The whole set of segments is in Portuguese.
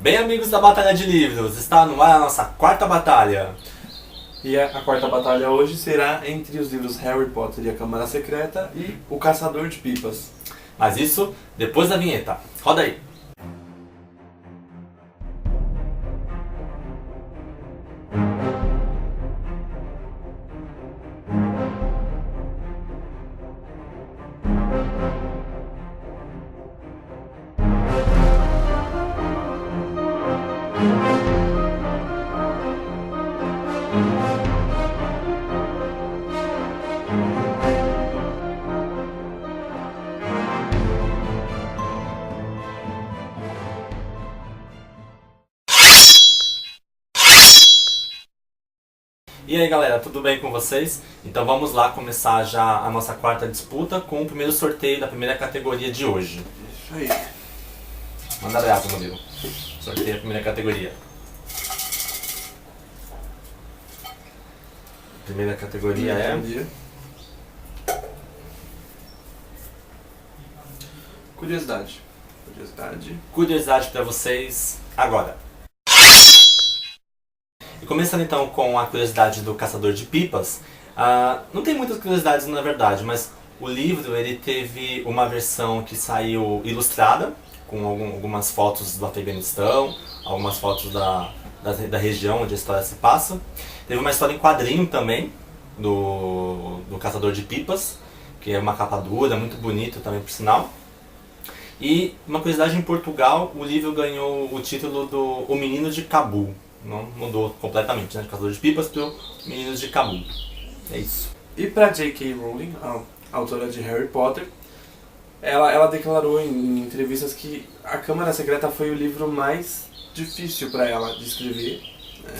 Bem, amigos da Batalha de Livros, está no ar a nossa quarta batalha. E a quarta batalha hoje será entre os livros Harry Potter e a Câmara Secreta e O Caçador de Pipas. Mas isso depois da vinheta. Roda aí. E aí galera, tudo bem com vocês? Então vamos lá começar já a nossa quarta disputa com o primeiro sorteio da primeira categoria de hoje. Isso aí. Manda abraço, Rodrigo. Sorteio a primeira categoria. A primeira categoria é... Curiosidade. Curiosidade para vocês agora. E começando então com a curiosidade do Caçador de Pipas, não tem muitas curiosidades na verdade, mas o livro ele teve uma versão que saiu ilustrada, com algumas fotos do Afeganistão, algumas fotos da região onde a história se passa. Teve uma história em quadrinho também, do Caçador de Pipas, que é uma capa dura, muito bonito também por sinal. E uma curiosidade, em Portugal o livro ganhou o título do O Menino de Cabul. Não mudou completamente, né? De Caçador de Pipas para o Meninos de Cabul. É isso. E para J.K. Rowling, a autora de Harry Potter, ela declarou em entrevistas que A Câmara Secreta foi o livro mais difícil para ela de escrever.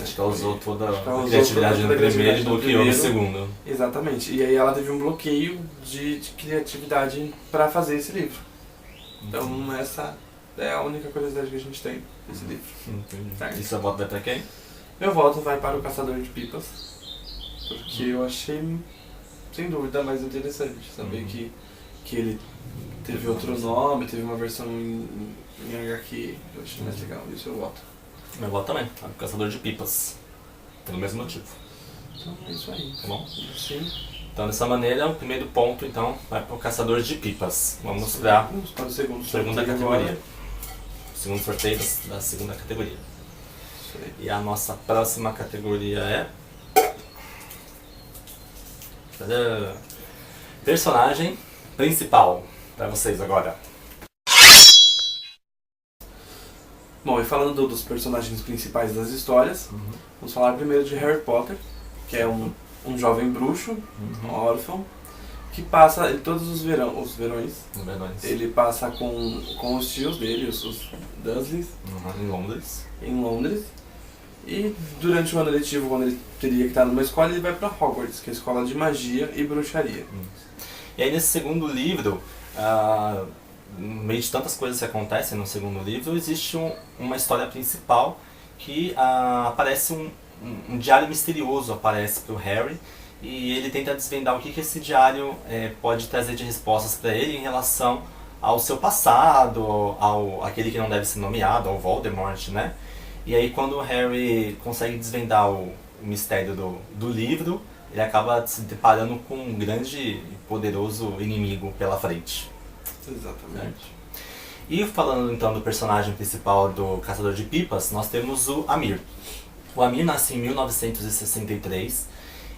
Acho que ela usou toda a criatividade no primeiro e bloqueou no segundo. Exatamente. E aí ela teve um bloqueio de criatividade para fazer esse livro. Então essa é a única curiosidade que a gente tem desse livro. Entendi. E sua voto vai pra quem? Meu voto vai para O Caçador de Pipas, porque eu achei, sem dúvida, mais interessante saber que ele teve outro nome, teve uma versão em HQ, eu achei mais legal, isso eu voto. Meu voto também, O Caçador de Pipas, pelo mesmo motivo. Então é isso aí. Tá bom? Sim. Então dessa maneira, o primeiro ponto então vai para o Caçador de Pipas. Vamos para o segundo segunda categoria. Segundo sorteio da segunda categoria. E a nossa próxima categoria é... Tadã! Personagem principal, para vocês agora. Bom, e falando dos personagens principais das histórias, vamos falar primeiro de Harry Potter, que é um jovem bruxo, órfão, que passa todos os verões, ele passa com os tios dele, os Dursleys, em Londres. E durante o ano letivo, quando ele teria que estar numa escola, ele vai para Hogwarts, que é a escola de magia e bruxaria. E aí nesse segundo livro, no meio de tantas coisas que acontecem no segundo livro, existe uma história principal que aparece um diário misterioso aparece para o Harry, e ele tenta desvendar o que esse diário pode trazer de respostas para ele em relação ao seu passado, aquele que não deve ser nomeado, ao Voldemort, né? E aí quando o Harry consegue desvendar o mistério do livro, ele acaba se deparando com um grande e poderoso inimigo pela frente. Exatamente. E falando então do personagem principal do Caçador de Pipas, nós temos o Amir. O Amir nasce em 1963,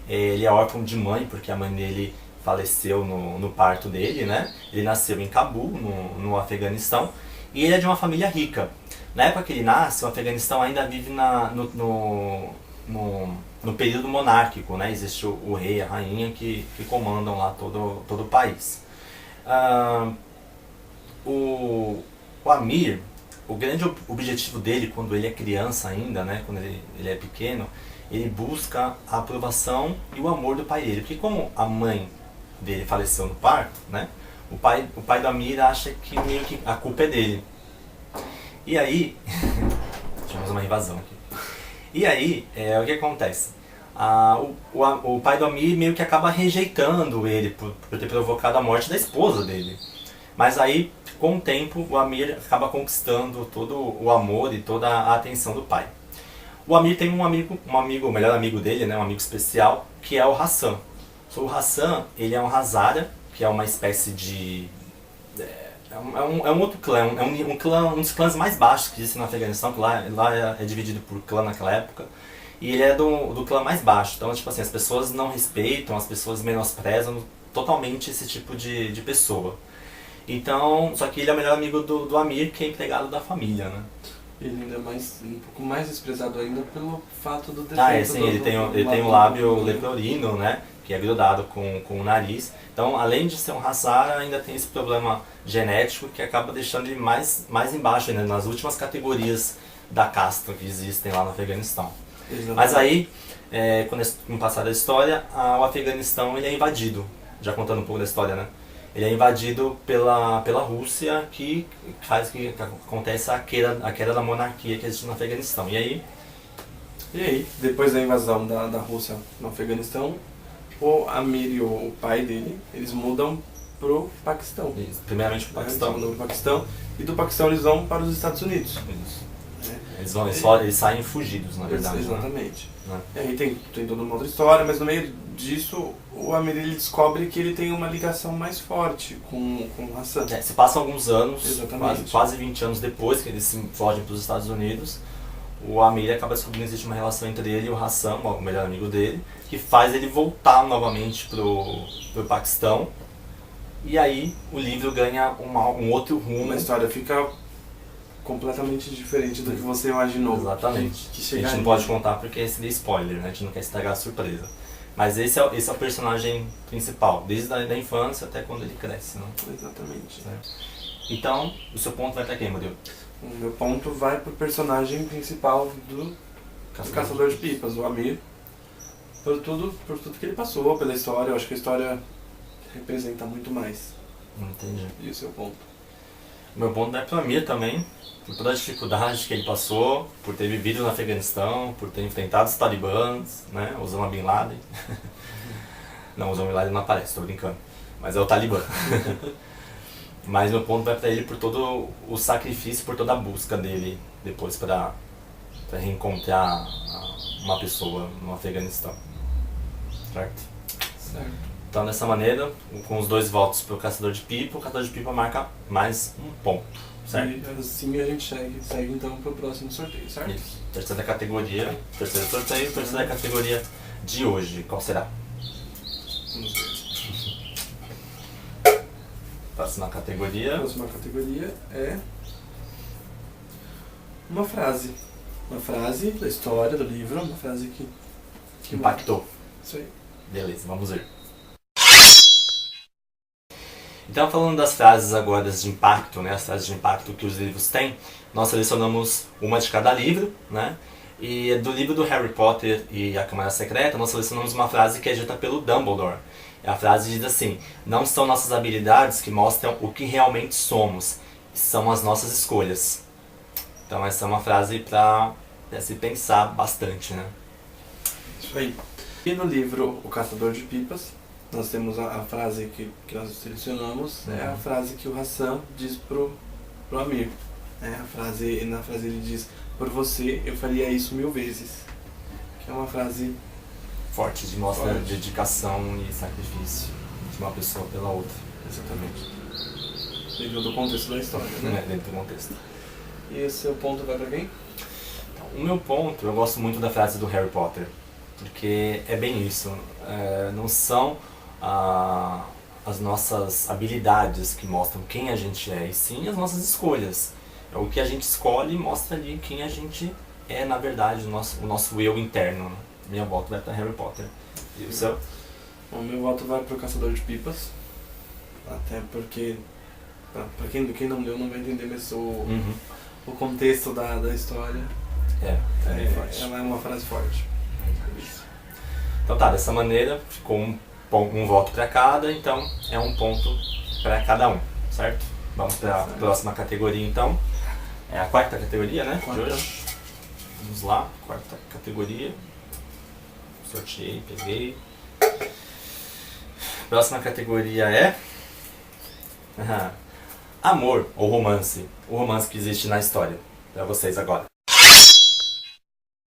ele é órfão de mãe porque a mãe dele faleceu no parto dele, né? Ele nasceu em Cabul, no Afeganistão, e ele é de uma família rica. Na época que ele nasce, o Afeganistão ainda vive no período monárquico, né? Existe o rei e a rainha que comandam lá todo o país. O Amir, o grande objetivo dele quando ele é criança ainda, né? Quando ele é pequeno, ele busca a aprovação e o amor do pai dele. Porque como a mãe dele faleceu no parto, né? O pai do Amir acha que meio que a culpa é dele. E aí... tivemos uma invasão aqui. E aí, o que acontece? O pai do Amir meio que acaba rejeitando ele por ter provocado a morte da esposa dele. Mas aí com o tempo o Amir acaba conquistando todo o amor e toda a atenção do pai. O Amir tem um amigo, o melhor amigo dele, né, um amigo especial, que é o Hassan. O Hassan, ele é um Hazara, que é uma espécie de... É um outro clã, um dos clãs mais baixos que existe no Afeganistão, que lá é dividido por clã naquela época. E ele é do clã mais baixo, então tipo assim, as pessoas não respeitam, as pessoas menosprezam totalmente esse tipo de pessoa. Então, só que ele é o melhor amigo do Amir, que é empregado da família, né? Ele ainda é um pouco mais desprezado ainda pelo fato do defeito Sim, ele tem um lábio leporino, né? Que é grudado com o nariz. Então, além de ser um Hazara, ainda tem esse problema genético que acaba deixando ele mais embaixo, ainda nas últimas categorias da casta que existem lá no Afeganistão. Exatamente. Mas aí, com o passar da história, o Afeganistão ele é invadido. Já contando um pouco da história, né? Ele é invadido pela Rússia, que faz que aconteça a queda da monarquia que existe no Afeganistão. E aí, depois da invasão da Rússia no Afeganistão, o Amir e o pai dele, eles mudam pro Paquistão. Isso, primeiramente pro Paquistão. Eles mudam pro Paquistão, e do Paquistão eles vão para os Estados Unidos. Isso. Eles saem fugidos, na verdade. Exatamente. Né? E aí tem toda uma outra história, mas no meio disso, o Amir ele descobre que ele tem uma ligação mais forte com o Hassan. Se passam alguns anos, Exatamente. quase 20 anos depois que eles se fogem para os Estados Unidos, o Amir acaba descobrindo que existe uma relação entre ele e o Hassan, o melhor amigo dele, que faz ele voltar novamente pro Paquistão. E aí o livro ganha um outro rumo. A história fica completamente diferente do que você imaginou. Exatamente. Que a gente não pode contar porque seria spoiler, né? A gente não quer estragar a surpresa. Mas esse é o personagem principal, desde a infância até quando ele cresce, né? Exatamente. Certo. Então, o seu ponto vai para quem, Murilo? O meu ponto vai pro personagem principal do Caçador de Pipas, o Amir. Por tudo que ele passou, pela história. Eu acho que a história representa muito mais. Entendi. E o seu ponto? O meu ponto vai para o Amir também, por toda a dificuldade que ele passou, por ter vivido no Afeganistão, por ter enfrentado os talibãs, né, Osama Bin Laden. Não, Osama Bin Laden não aparece, estou brincando, mas é o Talibã. Mas meu ponto vai para ele por todo o sacrifício, por toda a busca dele depois para reencontrar uma pessoa no Afeganistão. Certo? Certo. Então, dessa maneira, com os 2 votos para o Caçador de Pipa, o Caçador de Pipa marca mais um ponto, certo? E assim a gente segue então para o próximo sorteio, certo? Isso. Terceira categoria, terceiro sorteio, terceira categoria de hoje. Qual será? Vamos ver. Próxima categoria. A próxima categoria é uma frase. Uma frase da história do livro, uma frase que Impactou. Isso aí. Beleza, vamos ver. Então, falando das frases agora de impacto, né, as frases de impacto que os livros têm, nós selecionamos uma de cada livro, né? E do livro do Harry Potter e a Câmara Secreta, nós selecionamos uma frase que é dita pelo Dumbledore. A frase diz assim: não são nossas habilidades que mostram o que realmente somos, são as nossas escolhas. Então essa é uma frase para se pensar bastante, né? Isso aí. E no livro O Caçador de Pipas, nós temos a frase que nós selecionamos, é a frase que o Hassan diz pro Amir. Na frase ele diz: por você eu faria isso 1000 vezes. Que é uma frase forte, de mostra dedicação e sacrifício de uma pessoa pela outra. Exatamente. Dentro do contexto da história, né? Dentro do contexto. E esse seu ponto vai pra quem? O meu ponto, eu gosto muito da frase do Harry Potter, porque é bem isso. Não são as nossas habilidades que mostram quem a gente é, e sim as nossas escolhas. O que a gente escolhe mostra ali quem a gente é, na verdade, o nosso eu interno. Minha voto vai para Harry Potter. E o seu? O meu voto vai para o Caçador de Pipas. Até porque, para quem não leu, não vai entender mesmo o contexto da história. Forte. Ela é uma frase forte. Então tá, dessa maneira ficou um voto para cada, então é um ponto para cada um, certo? Vamos para a próxima categoria então. É a quarta categoria, né? De hoje. Vamos lá, quarta categoria. Sorteei, peguei. Próxima categoria é amor ou romance, o romance que existe na história, pra vocês agora.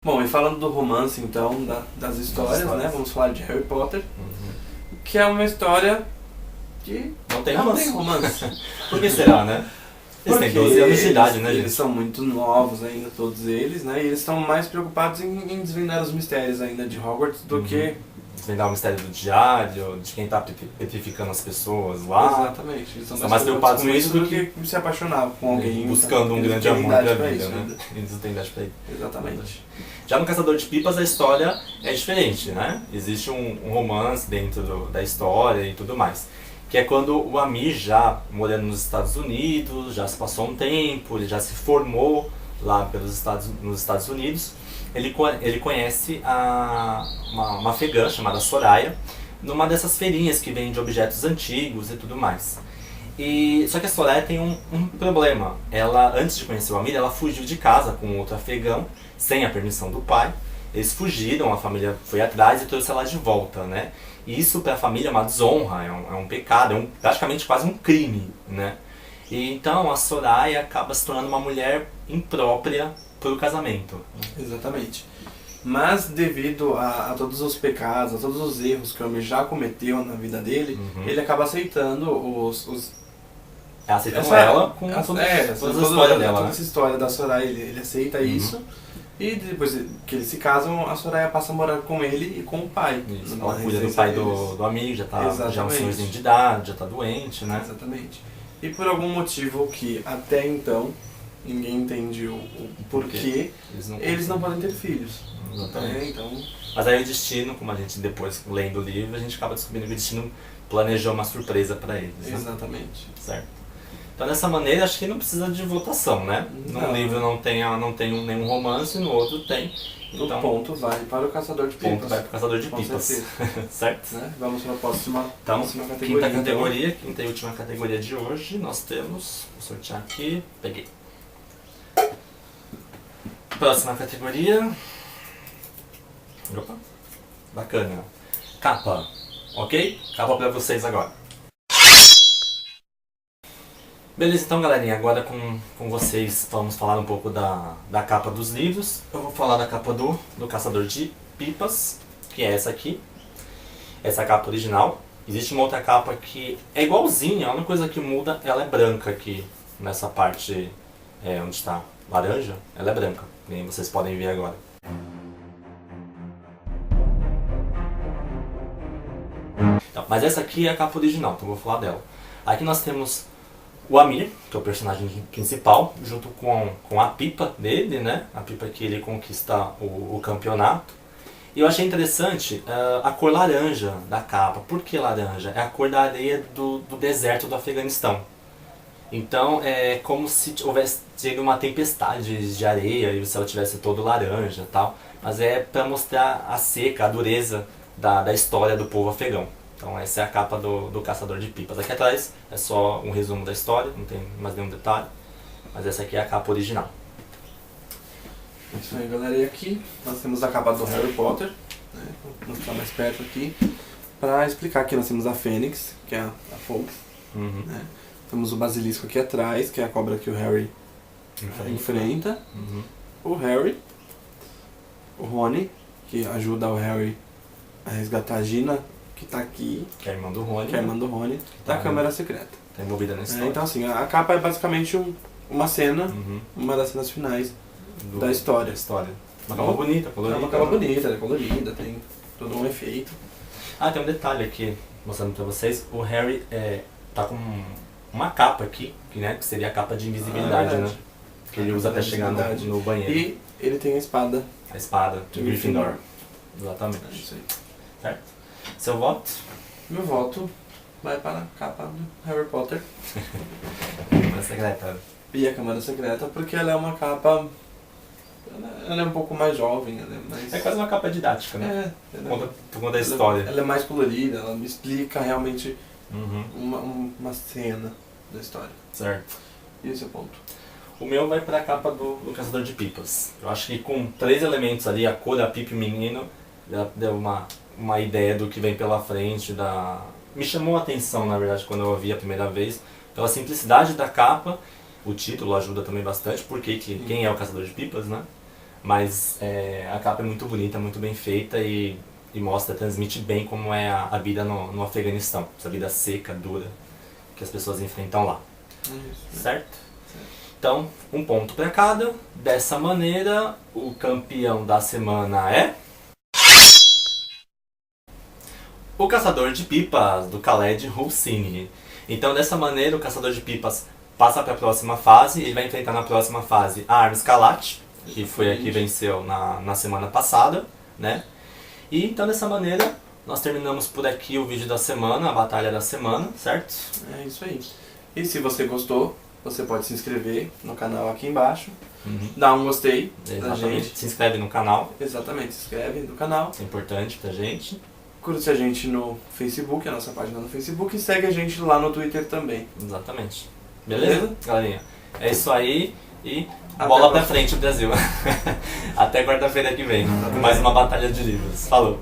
Bom, e falando do romance então, das histórias, né? Vamos falar de Harry Potter, que é uma história que Não tem não romance. tem romance. Por que será, né? Eles têm 12 anos de idade, né, Eles gente? são muito novos ainda, todos eles, né? E eles estão mais preocupados em desvendar os mistérios ainda de Hogwarts do que... Desvendar o mistério do diário, de quem tá petrificando as pessoas lá. Exatamente. Eles Estão mais preocupados com isso do que se apaixonar com alguém. buscando um Eles grande têm amor idade pra pra vida, isso, né? Eles não têm idade pra isso. Exatamente. Já no Caçador de Pipas a história é diferente, né? Existe um romance dentro da história e tudo mais. Que é quando o Amir já morando nos Estados Unidos, já se passou um tempo, ele já se formou lá nos Estados Unidos. Ele conhece uma afegã chamada Soraya, numa dessas feirinhas que vende objetos antigos e tudo mais. Só que a Soraya tem um problema. Ela, antes de conhecer o Amir, ela fugiu de casa com outro afegão, sem a permissão do pai. Eles fugiram, a família foi atrás e trouxe ela de volta, né? E isso para a família é uma desonra, é um pecado, praticamente quase um crime, né? E então a Soraya acaba se tornando uma mulher imprópria para o casamento. Exatamente. Mas devido a todos os pecados, a todos os erros que o homem já cometeu na vida dele, ele acaba aceitando Aceitando ela com toda a história dela, toda né? essa história da Soraya, ele aceita isso. E depois que eles se casam, a Soraya passa a morar com ele e com o pai. Isso, ela cuida do pai do amigo, já é um senhorzinho de idade, já tá doente, né? Exatamente. E por algum motivo que até então ninguém entende o porquê, eles não podem ter filhos. Exatamente. Então... Mas aí o destino, como a gente depois lendo o livro, a gente acaba descobrindo que o destino planejou uma surpresa para eles. Né? Exatamente. Certo. Então dessa maneira acho que não precisa de votação, né? Num livro não tem nenhum romance, no outro tem. Então, o ponto vai para o Caçador de Pipas. Ponto vai para o Caçador de Pipas. Certo? Né? Vamos para a próxima categoria. Quinta categoria, quinta e última categoria de hoje, nós temos, vou sortear aqui, peguei. Próxima categoria. Opa, bacana. Capa, ok? Capa para vocês agora. Beleza, então galerinha, agora com vocês vamos falar um pouco da capa dos livros. Eu vou falar da capa do Caçador de Pipas, que é essa aqui. Essa é a capa original. Existe uma outra capa que é igualzinha, a única coisa que muda, ela é branca aqui, nessa parte onde está laranja, ela é branca, nem vocês podem ver agora. Então, mas essa aqui é a capa original, então eu vou falar dela. Aqui nós temos o Amir, que é o personagem principal, junto com a Pipa dele, né? A Pipa que ele conquista o campeonato. E eu achei interessante a cor laranja da capa. Por que laranja? É a cor da areia do deserto do Afeganistão. Então é como se houvesse tido uma tempestade de areia e o céu tivesse todo laranja e tal. Mas é para mostrar a seca, a dureza da história do povo afegão. Então essa é a capa do Caçador de Pipas. Aqui atrás é só um resumo da história, não tem mais nenhum detalhe. Mas essa aqui é a capa original. Isso aí, galera. E aqui nós temos a capa do Harry Potter. Né? Vou mostrar mais perto aqui. Para explicar, aqui nós temos a Fênix, que é a Fawkes. Né? Temos o Basilisco aqui atrás, que é a cobra que o Harry enfrenta. O Harry. O Rony, que ajuda o Harry a resgatar a Gina, que tá aqui. Que é a irmã do Rony. Que é a irmã do Rony, da Câmara Secreta. Tá envolvida nessa história. Então assim, a capa é basicamente uma cena, uma das cenas finais da história. Uma capa bonita, colorida. É uma capa bonita, é colorida, tem todo um efeito. Ah, tem um detalhe aqui, mostrando pra vocês. O Harry tá com uma capa aqui, que seria a capa de invisibilidade, né? Que ele usa até chegar no banheiro. E ele tem a espada. A espada de Gryffindor. Exatamente. É isso aí. Certo? Seu voto? Meu voto vai para a capa do Harry Potter. Câmara Secreta. E a Câmara Secreta, porque ela é uma capa... Ela é um pouco mais jovem, ela é mais... É quase uma capa didática, né? Por conta da história. Ela é mais colorida, ela me explica realmente uma cena da história. Certo. E esse é o ponto. O meu vai pra capa do Caçador de Pipas. Eu acho que com 3 elementos ali, a cor, a pipa e o menino, já deu uma ideia do que vem pela frente. Me chamou a atenção, na verdade, quando eu vi a primeira vez, Então a simplicidade da capa, o título ajuda também bastante, porque quem é o Caçador de Pipas, né? Mas a capa é muito bonita, muito bem feita e mostra, transmite bem como é a vida no Afeganistão, essa vida seca, dura, que as pessoas enfrentam lá. Certo? Então, um ponto para cada. Dessa maneira, o campeão da semana é... o Caçador de Pipas, do Khaled Hosseini. Então, dessa maneira, o Caçador de Pipas passa para a próxima fase. Ele vai enfrentar na próxima fase a Arma Escarlate, que foi a que venceu na semana passada, né? E então, dessa maneira, nós terminamos por aqui o vídeo da semana, a batalha da semana, certo? É isso aí. E se você gostou, você pode se inscrever no canal aqui embaixo, dá um gostei pra gente. Se inscreve no canal. Exatamente, se inscreve no canal. Isso é importante pra gente. Curte a gente no Facebook, a nossa página no Facebook, e segue a gente lá no Twitter também. Exatamente. Beleza, galerinha? É isso aí e Até bola pra frente, Brasil. Até quarta-feira que vem, mais uma batalha de livros. Falou!